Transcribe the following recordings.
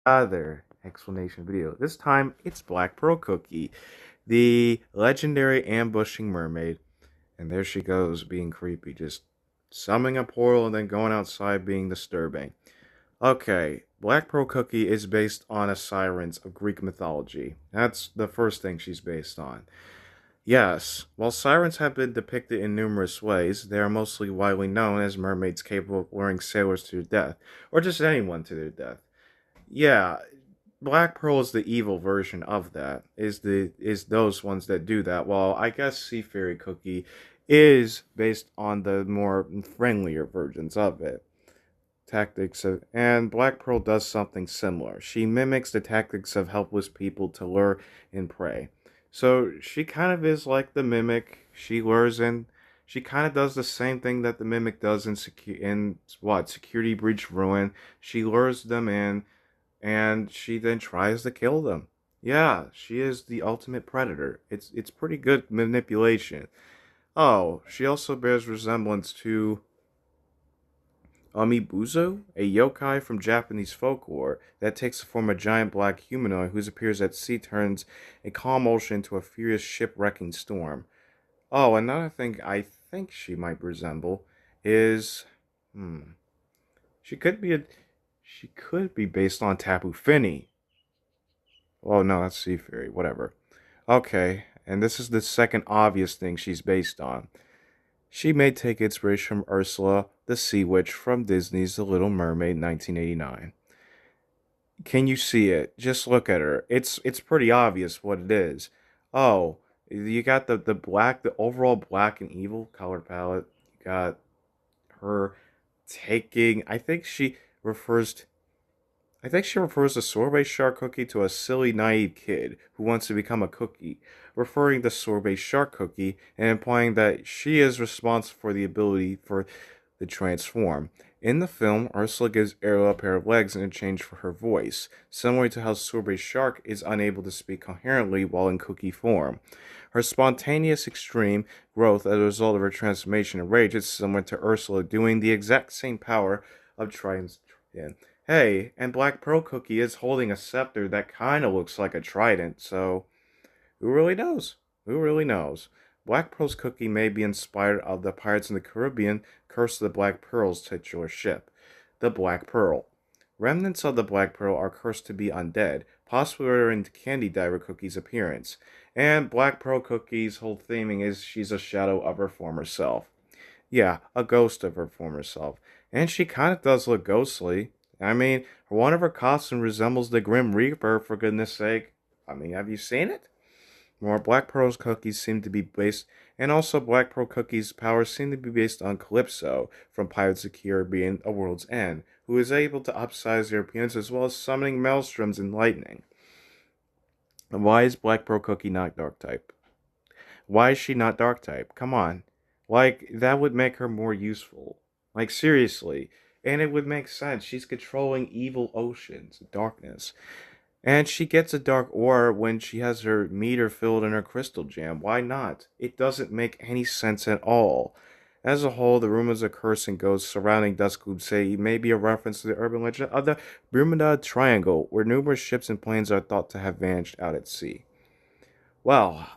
Other explanation video. This time it's Black Pearl Cookie, the legendary ambushing mermaid. And there she goes, being creepy, just summoning a portal and then going outside being disturbing. Okay, Black Pearl Cookie is based on a sirens of Greek mythology. That's the first thing she's based on. Yes, while sirens have been depicted in numerous ways, they are mostly widely known as mermaids capable of luring sailors to their death, or just anyone to their death. Yeah, Black Pearl is the evil version of that. Is those ones that do that. While I guess Sea Fairy Cookie is based on the more friendlier versions of it. Tactics of, and Black Pearl does something similar. She mimics the tactics of helpless people to lure and prey. So she kind of is like the mimic. She lures in. She kind of does the same thing that the mimic does in what Security Breach Ruin. She lures them in and she then tries to kill them. Yeah, she is the ultimate predator. It's pretty good manipulation. Oh, she also bears resemblance to Amiibuzo, a yokai from Japanese folklore that takes the form of a giant black humanoid whose appears at sea turns a calm ocean into a furious shipwrecking storm. Oh, another thing I think she might resemble is she could be a she could be based on Tapu Fini. Oh no, that's Sea Fairy, whatever. Okay, and this is the second obvious thing she's based on. She may take inspiration from Ursula, the sea witch from Disney's The Little Mermaid 1989. Can you see it? Just look at her. It's pretty obvious what it is. Oh, you got the overall black and evil color palette. You got her taking refers I think she refers the sorbet shark cookie to a silly, naive kid who wants to become a cookie, referring to sorbet shark cookie and implying that she is responsible for the ability for the transform. In the film, Ursula gives Ariel a pair of legs in exchange for her voice, similar to how sorbet shark is unable to speak coherently while in cookie form. Her spontaneous extreme growth as a result of her transformation and rage is similar to Ursula doing the exact same power of Triton's. Hey, and Black Pearl Cookie is holding a scepter that kind of looks like a trident, so who really knows? Who really knows? Black Pearl's cookie may be inspired of the Pirates in the Caribbean Curse of the Black Pearl's titular ship, the Black Pearl. Remnants of the Black Pearl are cursed to be undead, possibly in Candy Diver Cookie's appearance. And Black Pearl Cookie's whole theming is she's a shadow of her former self. Yeah, a ghost of her former self. And she kind of does look ghostly. I mean, one of her costumes resembles the Grim Reaper, for goodness sake. I mean, have you seen it? More Black Pearl's cookies seem to be based, and also Black Pearl Cookie's powers seem to be based on Calypso from Pirates of the Caribbean: A World's End, who is able to upsize their appearance as well as summoning maelstroms and lightning. Why is Black Pearl Cookie not Dark type? Why is she not Dark type? Come on. Like, that would make her more useful. Like, seriously. And it would make sense. She's controlling evil oceans, darkness. And she gets a dark aura when she has her meter filled in her crystal gem. Why not? It doesn't make any sense at all. As a whole, the rumors of curse and ghosts surrounding Duskloop say it may be a reference to the urban legend of the Bermuda Triangle, where numerous ships and planes are thought to have vanished out at sea. Well,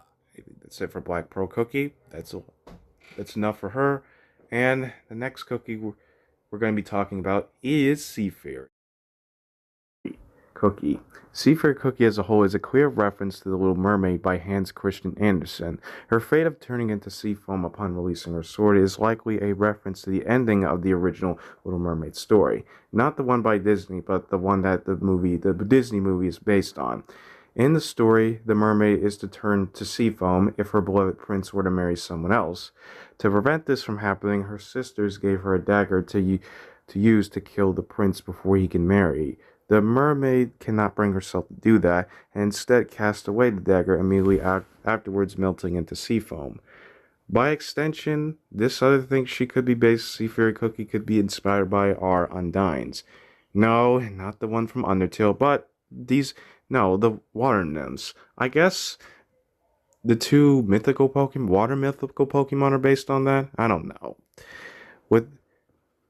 that's it for Black Pearl Cookie. That's enough for her. And the next cookie we're going to be talking about is Sea Fairy Cookie. Sea Fairy Cookie as a whole is a clear reference to The Little Mermaid by Hans Christian Andersen. Her fate of turning into sea foam upon releasing her sword is likely a reference to the ending of the original Little Mermaid story. Not the one by Disney, but the one that the Disney movie is based on. In the story, the mermaid is to turn to sea foam if her beloved prince were to marry someone else. To prevent this from happening, her sisters gave her a dagger to use to kill the prince before he can marry. The mermaid cannot bring herself to do that, and instead casts away the dagger immediately afterwards, melting into sea foam. By extension, this other thing she could be based Sea Fairy Cookie could be inspired by are Undines. No, not the one from Undertale, but the water nymphs. I guess the two mythical Pokemon, water mythical Pokemon are based on that? I don't know. With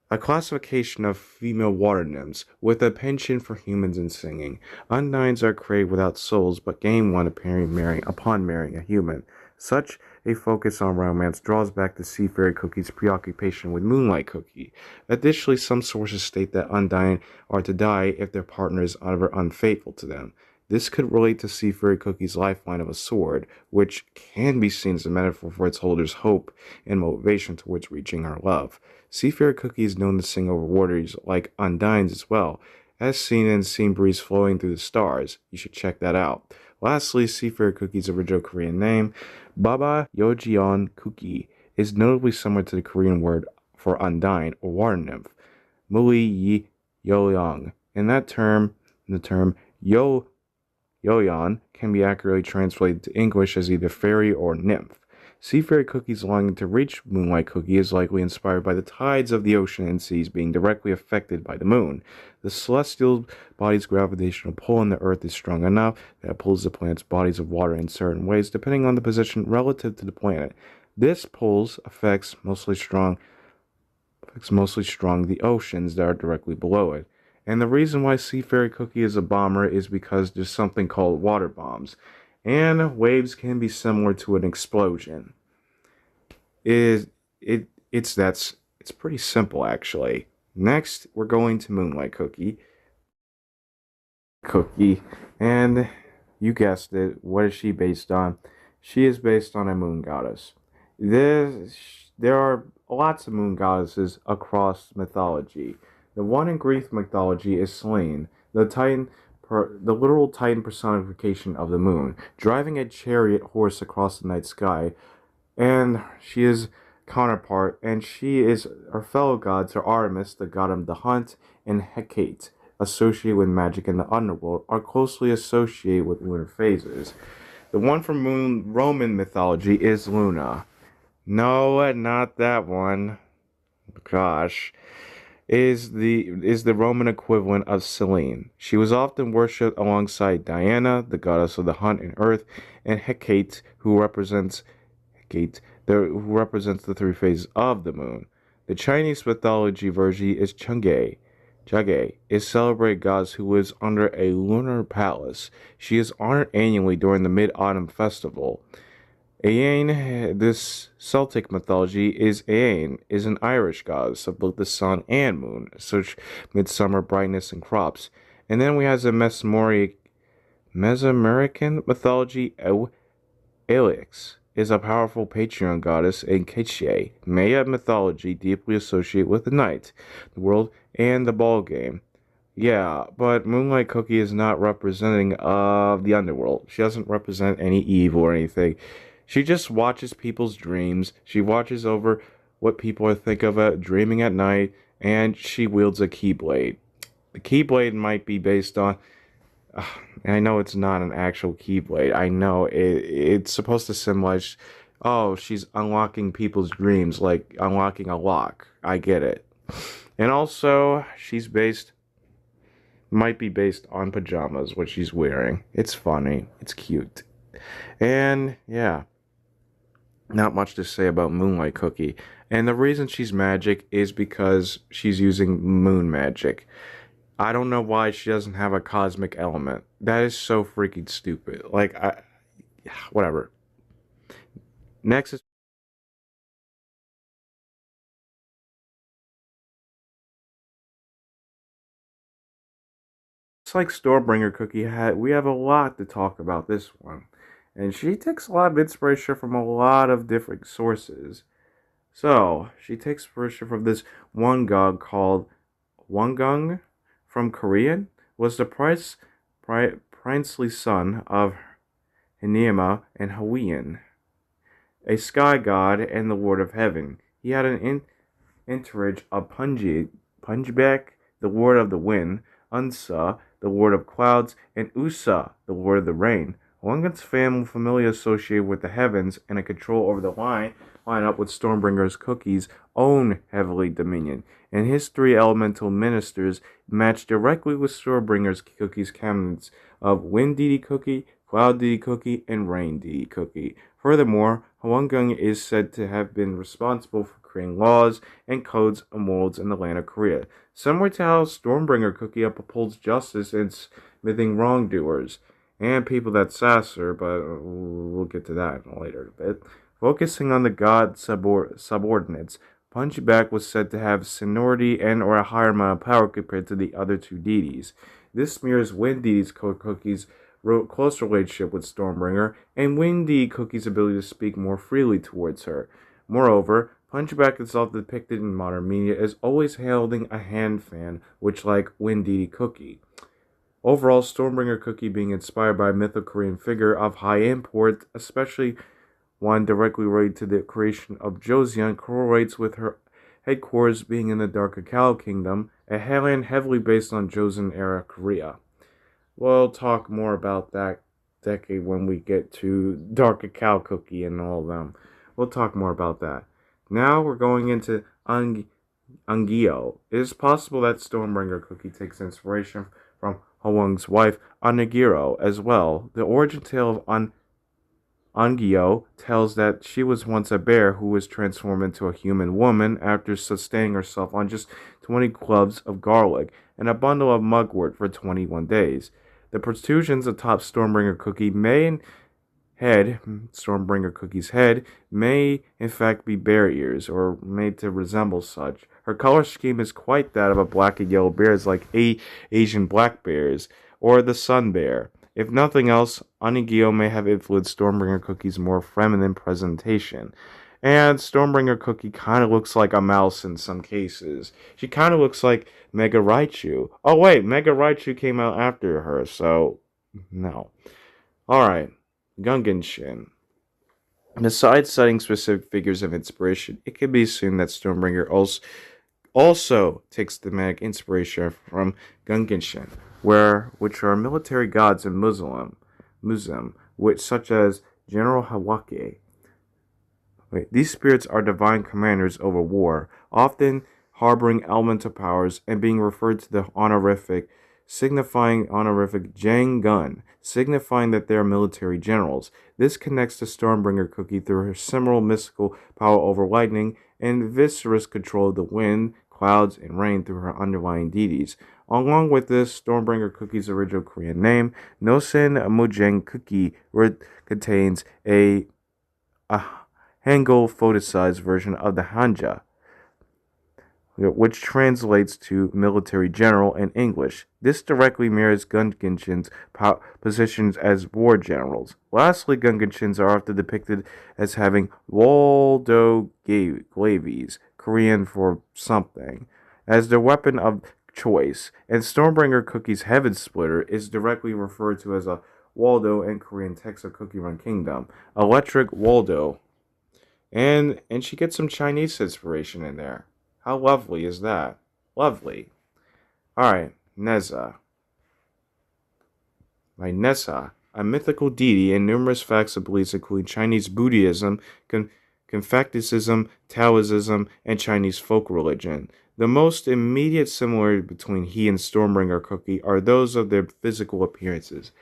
A classification of female water nymphs with a penchant for humans and singing. Undines are created without souls, but gain one upon marrying a human. Such a focus on romance draws back the Sea Fairy Cookie's preoccupation with Moonlight Cookie. Additionally, some sources state that Undine are to die if their partner is ever unfaithful to them. This could relate to Sea Fairy Cookie's lifeline of a sword, which can be seen as a metaphor for its holder's hope and motivation towards reaching her love. Seafarer Cookie is known to sing over waters like Undines as well, as seen in Scene Breeze Flowing Through the Stars. You should check that out. Lastly, Seafarer Cookie's original Korean name, Baba Yojion Cookie, is notably similar to the Korean word for Undine or water nymph, Muli Yi Yoyong. The term Yo Yoyon can be accurately translated to English as either fairy or nymph. Seafarer Cookie's longing to reach Moonlight Cookie is likely inspired by the tides of the ocean and seas being directly affected by the moon. The celestial body's gravitational pull on the Earth is strong enough that it pulls the planet's bodies of water in certain ways depending on the position relative to the planet. This pulls affects mostly strong the oceans that are directly below it. And the reason why Seafarer Cookie is a bomber is because there's something called water bombs, and waves can be similar to an explosion. It, it's pretty simple actually. Next, we're going to Moonlight Cookie, and you guessed it. What is she based on? She is based on a moon goddess. There are lots of moon goddesses across mythology. The one in Greek mythology is Selene, the literal Titan personification of the moon, driving a chariot horse across the night sky, and she is counterpart, and she is her fellow gods are Artemis, the god of the hunt, and Hecate, associated with magic in the underworld, are closely associated with lunar phases. The one from Roman mythology is Luna. No, not that one. Gosh. Is the Roman equivalent of Selene. She was often worshipped alongside Diana, the goddess of the hunt and earth, and Hecate, who represents the three phases of the moon. The Chinese mythology version is Chang'e. Chang'e is celebrated goddess who lives under a lunar palace. She is honored annually during the Mid-Autumn Festival. Eain, this Celtic mythology is an Irish goddess of both the sun and moon, such midsummer brightness and crops. And then we have the Mesoamerican mythology, Elix is a powerful patron goddess in Quechua, Maya mythology deeply associated with the night, the world, and the ball game. Yeah, but Moonlight Cookie is not representing of the underworld. She doesn't represent any evil or anything. She just watches people's dreams. She watches over what people think of dreaming at night, and she wields a keyblade. The keyblade might be based on. I know it's not an actual keyblade. I know it's supposed to symbolize. Oh, she's unlocking people's dreams, like unlocking a lock. I get it. And also, might be based on pajamas, what she's wearing. It's funny. It's cute. And yeah, not much to say about Moonlight Cookie. And the reason she's magic is because she's using moon magic. I don't know why she doesn't have a cosmic element. That is so freaking stupid. Whatever. Next is it's like Stormbringer Cookie had. We have a lot to talk about this one. And she takes a lot of inspiration from a lot of different sources. So, she takes inspiration from this one god called Wangung from Korean, was the princely son of Hinema and Hawaiian, a sky god and the lord of heaven. He had an entourage of Punjbek, the lord of the wind, Unsa, the lord of clouds, and Usa, the lord of the rain. Wangun's family associated with the heavens and a control over the line up with Stormbringer's Cookie's own heavenly dominion. And his three elemental ministers match directly with Stormbringer's Cookie's cabinets of Wind Deity Cookie, Cloud Deity Cookie, and Rain Deity Cookie. Furthermore, Hwanggung is said to have been responsible for creating laws and codes of morals in the land of Korea, similar to how Stormbringer Cookie upholds justice and smithing wrongdoers and people that sass her, but we'll get to that in a later bit. Focusing on the god subordinates, Punchback was said to have seniority and or a higher amount of power compared to the other two deities. This mirrors Wind Deity's Cookie's close relationship with Stormbringer, and Wind Deity Cookie's ability to speak more freely towards her. Moreover, Punchback is often depicted in modern media as always holding a hand fan, which like Wind Deity Cookie. Overall, Stormbringer Cookie being inspired by a mythical Korean figure of high import, especially one directly related to the creation of Joseon, correlates with her headquarters being in the Dark Cacao Kingdom, a land heavily based on Joseon-era Korea. We'll talk more about that decade when we get to Dark Cacao Cookie and all of them. We'll talk more about that. Now we're going into Angio. It is possible that Stormbringer Cookie takes inspiration from Hwang's wife, Onigiro, as well. The origin tale of Angio tells that she was once a bear who was transformed into a human woman after sustaining herself on just 20 cloves of garlic and a bundle of mugwort for 21 days. The protrusions atop Stormbringer Cookie's head may in fact be bear ears, or made to resemble such. Her color scheme is quite that of a black and yellow bears like Asian black bears, or the sun bear. If nothing else, Onigyo may have influenced Stormbringer Cookie's more feminine presentation. And Stormbringer Cookie kind of looks like a mouse in some cases. She kind of looks like Mega Raichu. Oh wait, Mega Raichu came out after her, so no. Alright, Gungenshin. Besides citing specific figures of inspiration, it can be assumed that Stormbringer also takes thematic inspiration from Gungenshin, which are military gods in Muslim, such as General Hawake. These spirits are divine commanders over war, often harboring elemental powers and being referred to the signifying honorific Jang-gun, signifying that they are military generals. This connects to Stormbringer Cookie through her similar mystical power over lightning and viscerous control of the wind, clouds, and rain through her underlying deities. Along with this, Stormbringer Cookie's original Korean name, Nosen Mujang Cookie, contains a Hangul photicized version of the Hanja, which translates to military general in English. This directly mirrors Gungenshin's positions as war generals. Lastly, Gungenshins are often depicted as having Waldo Glavies, Korean for something, as their weapon of choice, and Stormbringer Cookie's Heaven Splitter is directly referred to as a Waldo in Korean text of Cookie Run Kingdom, Electric Waldo. And she gets some Chinese inspiration in there. How lovely is that? Lovely. Alright, Neza. By Neza, a mythical deity and numerous facts of beliefs including Chinese Buddhism, Confucianism, Taoism, and Chinese folk religion. The most immediate similarity between he and Stormbringer Cookie are those of their physical appearances.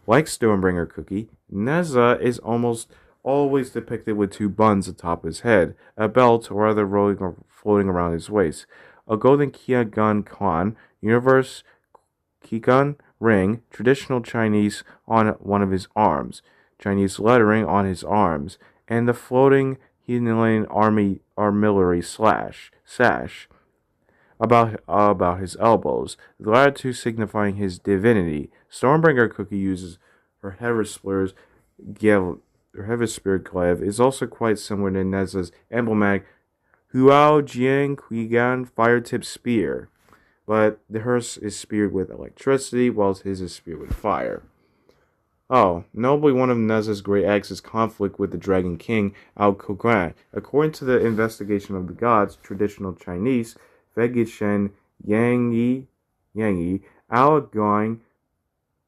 Like Stormbringer Cookie, Neza is almost always depicted with two buns atop his head, a belt or other rolling or floating around his waist, a golden Kiagan Kwan, universe Kigan ring, traditional Chinese on one of his arms, Chinese lettering on his arms, and the floating Himalayan artillery sash about his elbows, the latter two signifying his divinity. Stormbringer Cookie uses her Heaven Spirit glaive is also quite similar to Neza's emblematic Huao Jiang Qigan fire-tipped spear, but hers is speared with electricity, whilst his is speared with fire. Oh, notably one of Neza's great acts is conflict with the Dragon King, Ao Kogan. According to the investigation of the gods, traditional Chinese, Fegishen Yang Yi, Ao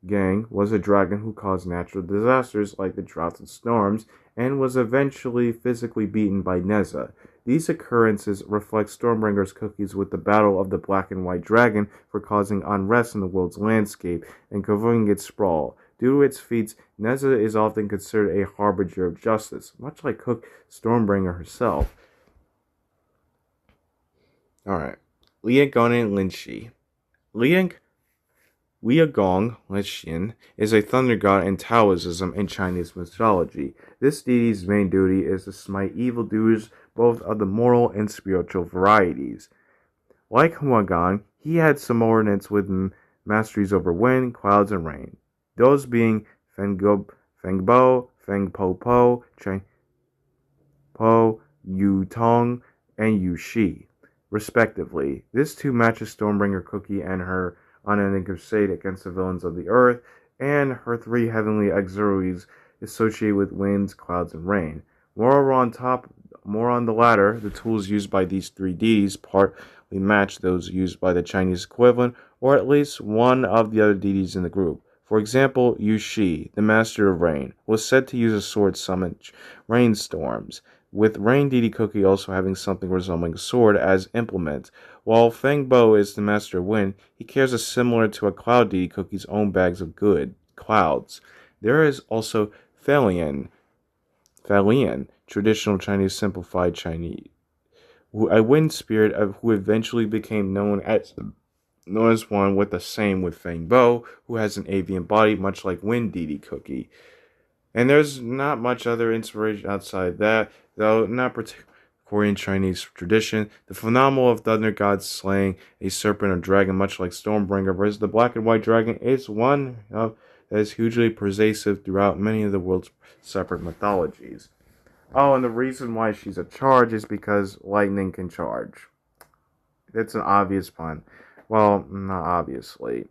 Gang was a dragon who caused natural disasters like the droughts and storms, and was eventually physically beaten by Neza. These occurrences reflect Stormbringer's Cookies with the battle of the black and white dragon for causing unrest in the world's landscape and covering its sprawl. Due to its feats, Neza is often considered a harbinger of justice, much like Cook Stormbringer herself. Alright. Liagonin Linshi. Liang Liagong Lixin is a thunder god in Taoism and Chinese mythology. This deity's main duty is to smite evildoers, both of the moral and spiritual varieties. Like Huagan, he had subordinates with masteries over wind, clouds, and rain. Those being Fengbo, Fengpopo, Po, Yu Tong, and Yu Shi, respectively. This too matches Stormbringer Cookie and her unending crusade against the villains of the earth, and her three heavenly auxiliaries associated with winds, clouds, and rain. More on the latter, the tools used by these three deities partly match those used by the Chinese equivalent, or at least one of the other deities in the group. For example, Yu Shi, the master of rain, was said to use a sword to summon rainstorms, with Rain Deity Cookie also having something resembling a sword as implement. While Feng Bo is the master of wind, he carries similar to a Cloud Deity Cookie's own bags of good, clouds. There is also Falian, traditional Chinese simplified Chinese, a wind spirit who eventually became known as one with the same with Feng Bo, who has an avian body much like Wind Deity Cookie. And there's not much other inspiration outside that, though not particularly Korean Chinese tradition. The phenomenon of thunder gods slaying a serpent or dragon, much like Stormbringer versus the black and white dragon, is one of that is hugely pervasive throughout many of the world's separate mythologies. Oh, and the reason why she's a charge is because lightning can charge. That's an obvious pun. Well, not obviously.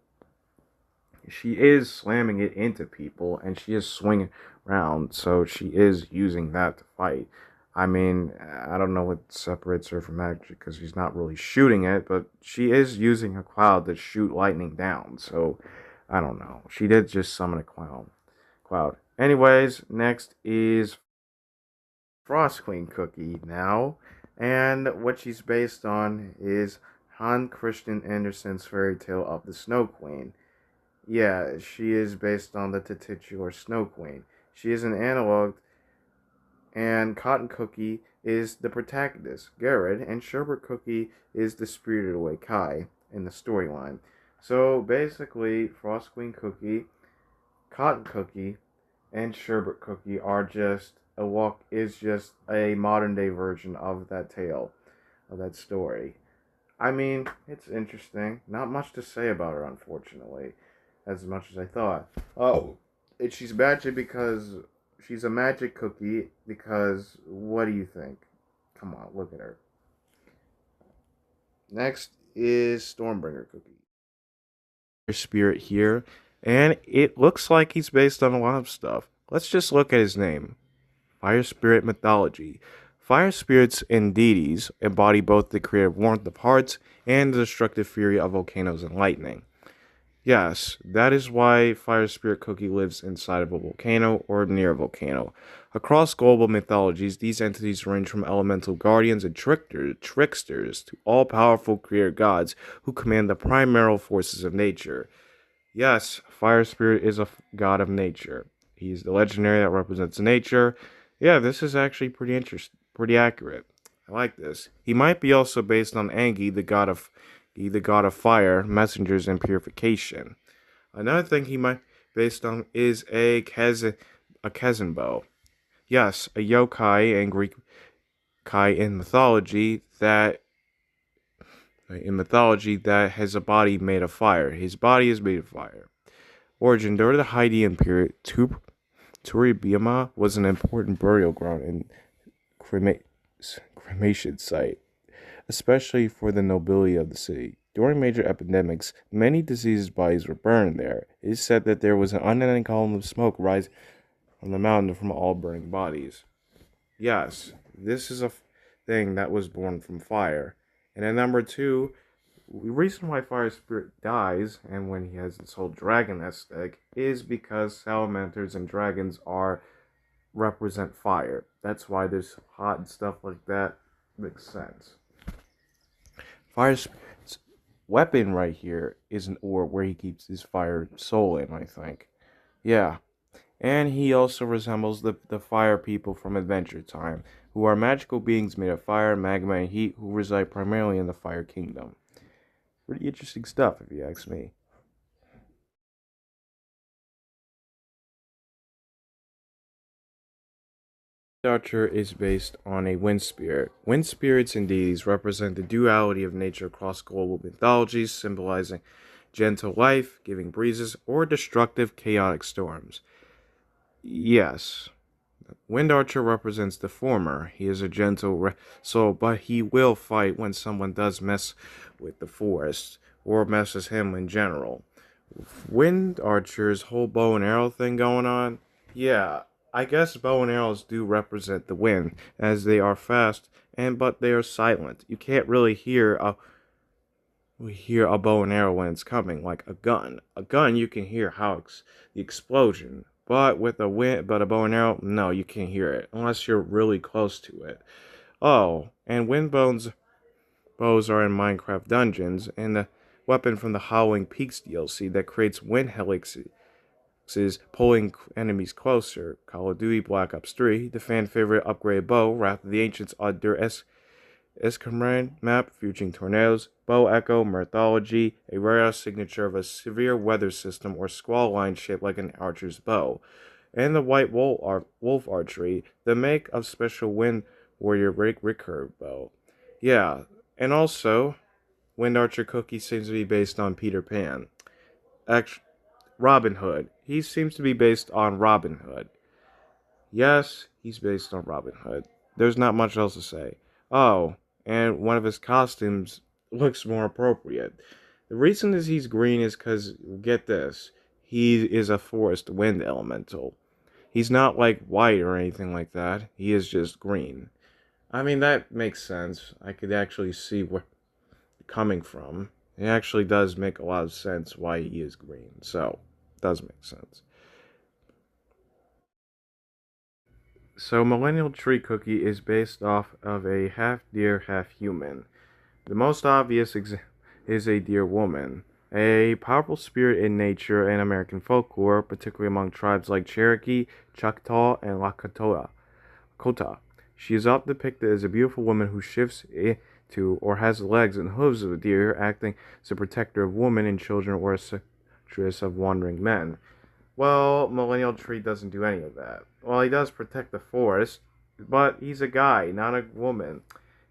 She is slamming it into people and she is swinging around, so she is using that to fight. I mean, I don't know what separates her from magic because she's not really shooting it, but she is using a cloud to shoot lightning down, so I don't know. She did just summon a cloud. Anyways, next is Frost Queen Cookie now, and what she's based on is Hans Christian Andersen's fairy tale of the Snow Queen. Yeah, she is based on the titular Snow Queen. She is an analog, and Cotton Cookie is the protagonist, Garrett, and Sherbet Cookie is the spirited away Kai in the storyline. So basically, Frost Queen Cookie, Cotton Cookie, and Sherbet Cookie are just a modern day version of that tale, of that story. I mean, it's interesting. Not much to say about her, unfortunately, as much as I thought. Oh, she's magic because she's a magic cookie. Because what do you think? Come on, look at her. Next is Stormbringer Cookie. Spirit here, and it looks like he's based on a lot of stuff. Let's just look at his name. Fire Spirit Mythology. Fire spirits and deities embody both the creative warmth of hearts and the destructive fury of volcanoes and lightning. Yes, that is why Fire Spirit Cookie lives inside of a volcano or near a volcano. Across global mythologies, these entities range from elemental guardians and tricksters to all-powerful creator gods who command the primeval forces of nature. Yes, Fire Spirit is a god of nature. He's the legendary that represents nature. Yeah, this is actually pretty interesting, pretty accurate. I like this. He might be also based on Angi, the god of fire, messengers, and purification. Another thing he might be based on is a Kezenbo. Yes, a yokai and Greek kai in mythology that has a body made of fire. His body is made of fire. Origin: during the Hadean period, Turibima was an important burial ground and cremation site, especially for the nobility of the city. During major epidemics, many deceased bodies were burned there. It is said that there was an unending column of smoke rising from the mountain from all burning bodies. Yes, this is a thing that was born from fire. And then number two, the reason why Fire Spirit dies, and when he has this whole dragon aesthetic, is because salamanders and dragons represent fire. That's why there's hot and stuff like that. Makes sense. Fire Spirit's weapon right here is an orb where he keeps his fire soul in, I think. Yeah. And he also resembles the fire people from Adventure Time, who are magical beings made of fire, magma, and heat who reside primarily in the Fire Kingdom. Pretty interesting stuff, if you ask me. Archer is based on a wind spirit. Wind spirits and deities represent the duality of nature across global mythologies, symbolizing gentle life, giving breezes, or destructive, chaotic storms. Yes, Wind Archer represents the former. He is a gentle soul, but he will fight when someone does mess with the forest or messes him in general. Wind Archer's whole bow and arrow thing going on. Yeah, I guess bow and arrows do represent the wind, as they are fast and but they are silent. You can't really hear a bow and arrow when it's coming, like a gun. A gun you can hear the explosion, but but a bow and arrow, no, you can't hear it unless you're really close to it. Oh, and Windbone's bows are in Minecraft dungeons, and the weapon from the Howling Peaks DLC that creates wind helices pulling enemies closer. Call of Duty Black Ops 3, the fan favorite upgraded bow, Wrath of the Ancients Outdoor Escamarine map featuring tornadoes, bow echo, mythology, a rare signature of a severe weather system or squall line shaped like an archer's bow, and the white wolf archery, the make of special wind warrior recurve bow. Yeah, and also, Wind Archer Cookie seems to be based on Peter Pan. Actually, Robin Hood. He seems to be based on Robin Hood. Yes, he's based on Robin Hood. There's not much else to say. Oh, and one of his costumes looks more appropriate. The reason is he's green is because, get this, he is a forest wind elemental. He's not like white or anything like that. He is just green. I mean, that makes sense. I could actually see where coming from. It actually does make a lot of sense why he is green. So, it does make sense. So, Millennial Tree Cookie is based off of a half deer, half human. The most obvious is a deer woman, a powerful spirit in nature and American folklore, particularly among tribes like Cherokee, Choctaw, and Lakota. Kota. She is often depicted as a beautiful woman who shifts into or has the legs and hooves of a deer, acting as a protector of women and children or a seductress of wandering men. Well, Millennial Tree doesn't do any of that. Well, he does protect the forest, but he's a guy, not a woman.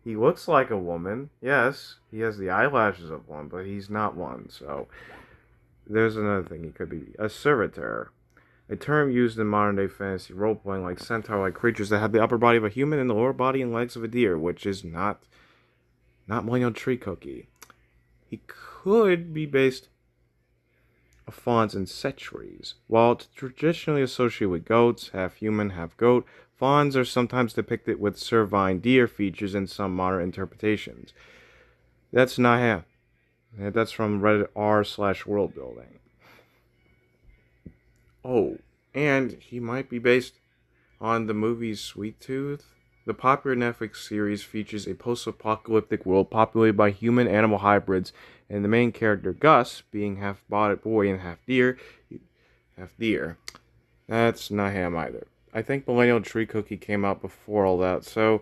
He looks like a woman, yes. He has the eyelashes of one, but he's not one, so there's another thing he could be. A servitor. A term used in modern day fantasy role playing like centaur like creatures that have the upper body of a human and the lower body and legs of a deer, which is not Millennial Tree Cookie. He could be based of fawns and setcheries. While traditionally associated with goats, half human, half goat, fawns are sometimes depicted with cervine deer features in some modern interpretations. That's not him. That's from Reddit r/world building. Oh, and he might be based on the movie Sweet Tooth. The popular Netflix series features a post-apocalyptic world populated by human-animal hybrids, and the main character Gus, being half boy and half deer. That's not him either. I think Millennial Tree Cookie came out before all that, so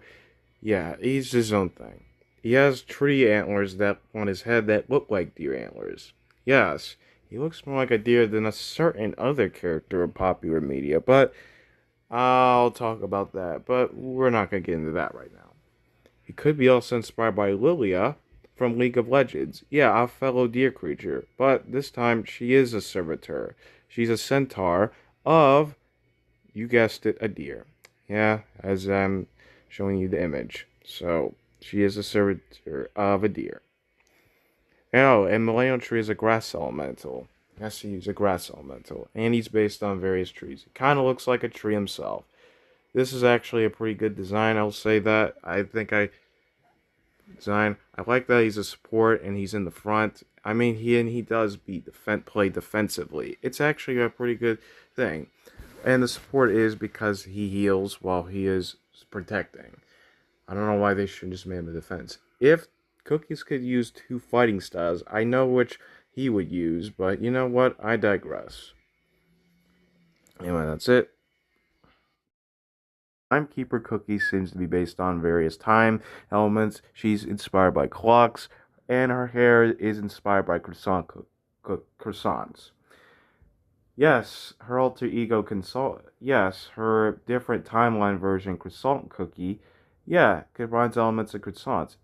yeah, he's his own thing. He has tree antlers that on his head that look like deer antlers. Yes, he looks more like a deer than a certain other character in popular media, but I'll talk about that, but we're not going to get into that right now. He could be also inspired by Lilia from League of Legends. Yeah, a fellow deer creature, but this time she is a servitor. She's a centaur of, you guessed it, a deer. Yeah, as I'm showing you the image. So, she is a servitor of a deer. Oh, and Millennial Tree is a grass elemental. Yes, he's a grass elemental. And he's based on various trees. He kind of looks like a tree himself. This is actually a pretty good design, I'll say that. I like that he's a support and he's in the front. I mean, he does play defensively. It's actually a pretty good thing. And the support is because he heals while he is protecting. I don't know why they shouldn't just make him a defense. If Cookies could use two fighting styles, I know which he would use, but you know what? I digress. Anyway, that's it. Timekeeper Cookie seems to be based on various time elements. She's inspired by clocks, and her hair is inspired by croissants. Yes, her alter ego consult. Yes, her different timeline version croissant cookie. Yeah, combines elements of croissants.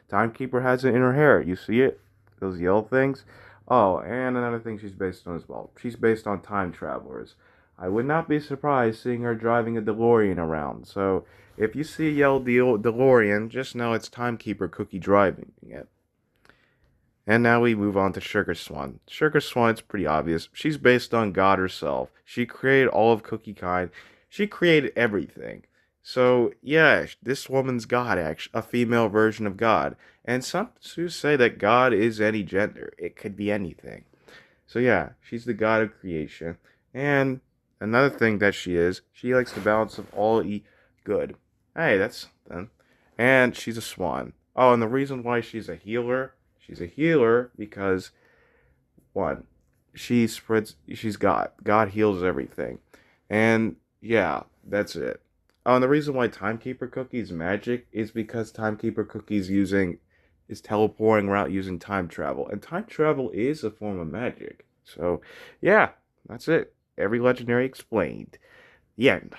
Timekeeper has it in her hair. You see it? Those yellow things. Oh, and another thing she's based on as well. She's based on time travelers. I would not be surprised seeing her driving a DeLorean around. So if you see a yellow DeLorean, just know it's Timekeeper Cookie driving it. And now we move on to Sugar Swan. Sugar Swan's pretty obvious. She's based on God herself. She created all of Cookie Kind. She created everything. So, yeah, this woman's God, actually, a female version of God. And some who say that God is any gender. It could be anything. So, yeah, she's the God of creation. And another thing that she likes the balance of all good. Hey, that's something. And she's a swan. Oh, and the reason why she's a healer because one, she's God. God heals everything. And yeah, that's it. Oh, and the reason why Timekeeper Cookie's magic is because Timekeeper Cookie's is teleporting around using time travel. And time travel is a form of magic. So yeah, that's it. Every legendary explained. The end.